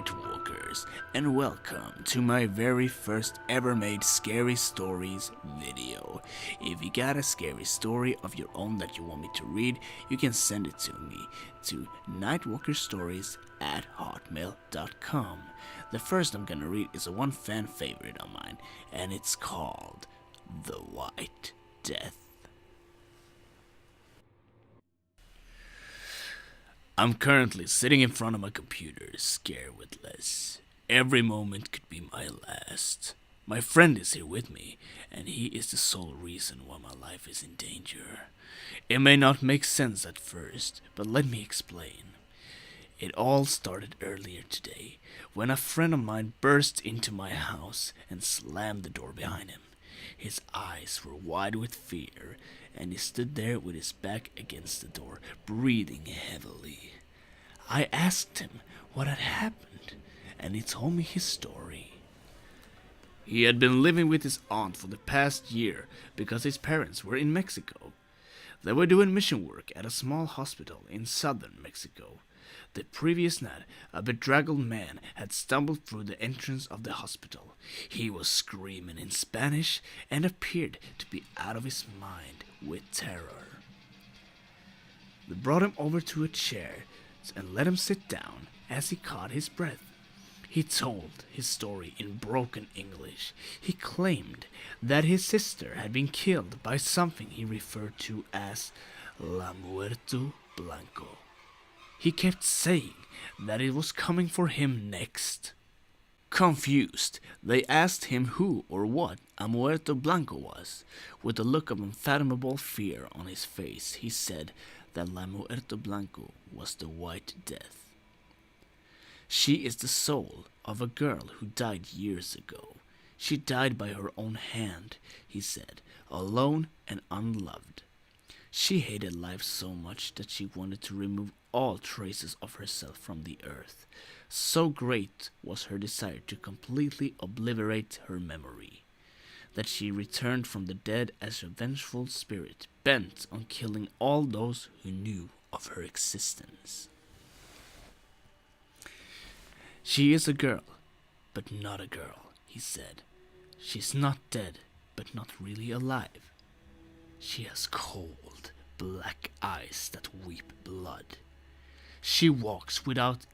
Nightwalkers, and welcome to my very first ever made Scary Stories video. If you got a scary story of your own that you want me to read, you can send it to me to nightwalkerstories@hotmail.com. The first I'm gonna read is a one fan favorite of mine, and it's called The White Death. I'm currently sitting in front of my computer, scared witless. Every moment could be my last. My friend is here with me, and he is the sole reason why my life is in danger. It may not make sense at first, but let me explain. It all started earlier today, when a friend of mine burst into my house and slammed the door behind him. His eyes were wide with fear, and he stood there with his back against the door, breathing heavily. I asked him what had happened, and he told me his story. He had been living with his aunt for the past year because his parents were in Mexico. They were doing mission work at a small hospital in southern Mexico. The previous night, a bedraggled man had stumbled through the entrance of the hospital. He was screaming in Spanish and appeared to be out of his mind with terror. They brought him over to a chair and let him sit down as he caught his breath. He told his story in broken English. He claimed that his sister had been killed by something he referred to as La Muerto Blanco. He kept saying that it was coming for him next. Confused, they asked him who or what a Muerto Blanco was. With a look of unfathomable fear on his face, he said that La Muerto Blanco was the White Death. She is the soul of a girl who died years ago. She died by her own hand, he said, alone and unloved. She hated life so much that she wanted to remove all traces of herself from the earth. So great was her desire to completely obliterate her memory, that she returned from the dead as a vengeful spirit, bent on killing all those who knew of her existence. She is a girl, but not a girl, he said. She's not dead, but not really alive. She has cold, black eyes that weep blood. She walks without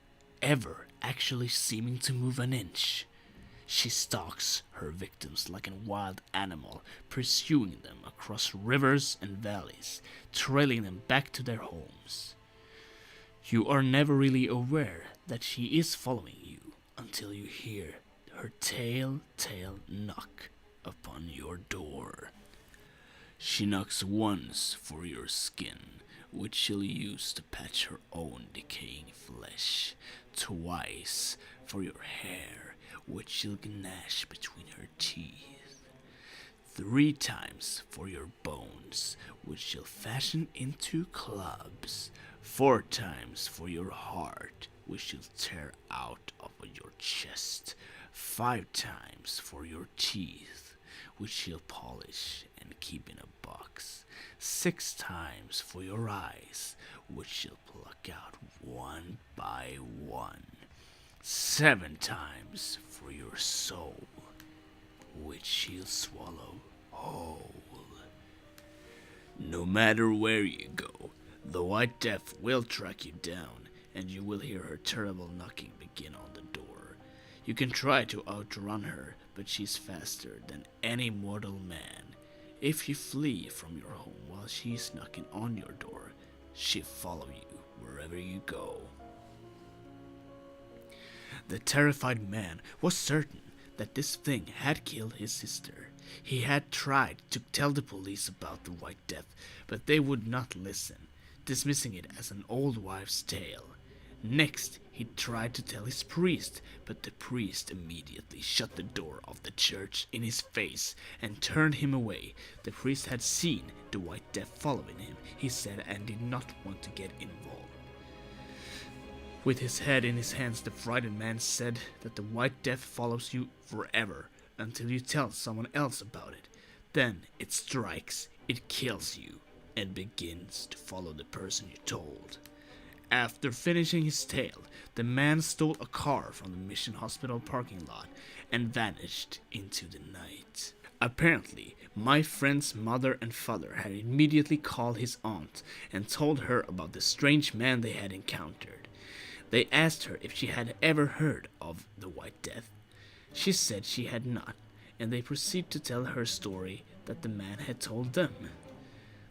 ever actually seeming to move an inch. She stalks her victims like a wild animal, pursuing them across rivers and valleys, trailing them back to their homes. You are never really aware that she is following you until you hear her telltale knock upon your door. She knocks once for your skin, which she'll use to patch her own decaying flesh, twice for your hair, which she'll gnash between her teeth, 3 times for your bones, which she'll fashion into clubs, 4 times for your heart, which she'll tear out of your chest, 5 times for your teeth, which she'll polish and keep in a box, 6 times for your eyes, which she'll pluck out one by one, 7 times for your soul, which she'll swallow whole. No matter where you go, the White Death will track you down, and you will hear her terrible knocking begin on the door. You can try to outrun her, but she's faster than any mortal man. If you flee from your home while she's knocking on your door, she'll follow you wherever you go. The terrified man was certain that this thing had killed his sister. He had tried to tell the police about the White Death, but they would not listen, dismissing it as an old wives' tale. Next, he tried to tell his priest, but the priest immediately shut the door of the church in his face and turned him away. The priest had seen the White Death following him, he said, and did not want to get involved. With his head in his hands, the frightened man said that the White Death follows you forever until you tell someone else about it. Then it strikes, it kills you, and begins to follow the person you told. After finishing his tale, the man stole a car from the Mission Hospital parking lot and vanished into the night. Apparently, my friend's mother and father had immediately called his aunt and told her about the strange man they had encountered. They asked her if she had ever heard of the White Death. She said she had not, and they proceeded to tell her story that the man had told them.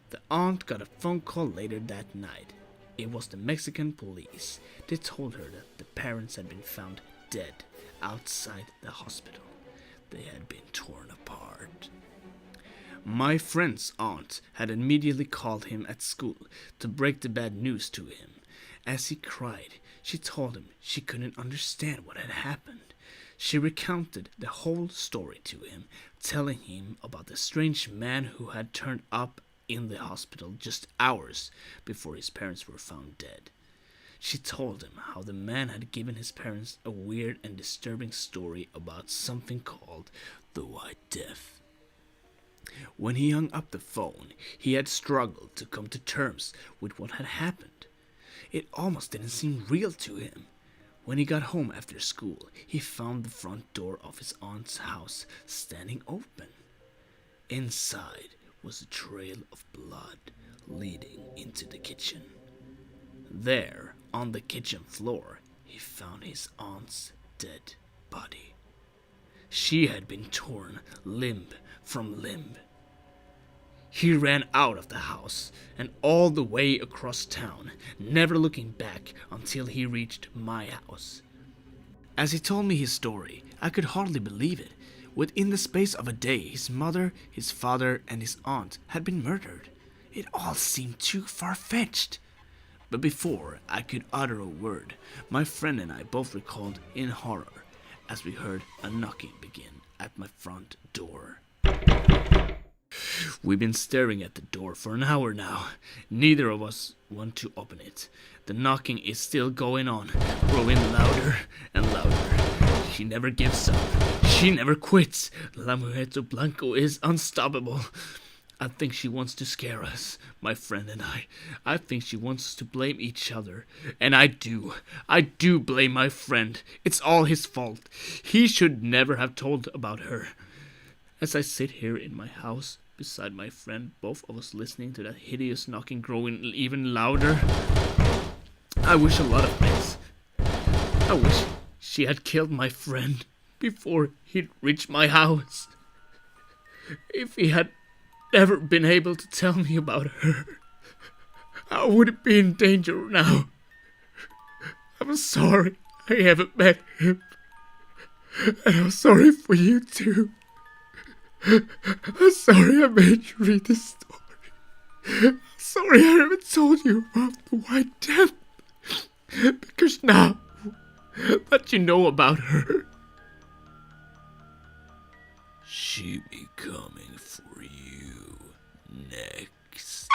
The aunt got a phone call later that night. It was the Mexican police. They told her that the parents had been found dead outside the hospital. They had been torn apart. My friend's aunt had immediately called him at school to break the bad news to him. As he cried, she told him she couldn't understand what had happened. She recounted the whole story to him, telling him about the strange man who had turned up in the hospital just hours before his parents were found dead. She told him how the man had given his parents a weird and disturbing story about something called the White Death. When he hung up the phone, he had struggled to come to terms with what had happened. It almost didn't seem real to him. When he got home after school, he found the front door of his aunt's house standing open. Inside was a trail of blood leading into the kitchen. There, on the kitchen floor, he found his aunt's dead body. She had been torn limb from limb. He ran out of the house and all the way across town, never looking back until he reached my house. As he told me his story, I could hardly believe it. Within the space of a day, his mother, his father, and his aunt had been murdered. It all seemed too far-fetched. But before I could utter a word, my friend and I both recalled in horror as we heard a knocking begin at my front door. We've been staring at the door for an hour now. Neither of us want to open it. The knocking is still going on, growing louder and louder. She never gives up. She never quits. La Muerto Blanco is unstoppable. I think she wants to scare us, my friend and I. I think she wants us to blame each other. And I do. I do blame my friend. It's all his fault. He should never have told about her. As I sit here in my house, beside my friend, both of us listening to that hideous knocking growing even louder, I wish a lot of things. I wish she had killed my friend before he'd reached my house. If he had never been able to tell me about her, I wouldn't be in danger now. I'm sorry I haven't met him. And I'm sorry for you too. I'm sorry I made you read this story. I'm sorry I haven't told you about the White Death. Because now that you know about her, she be coming for you next.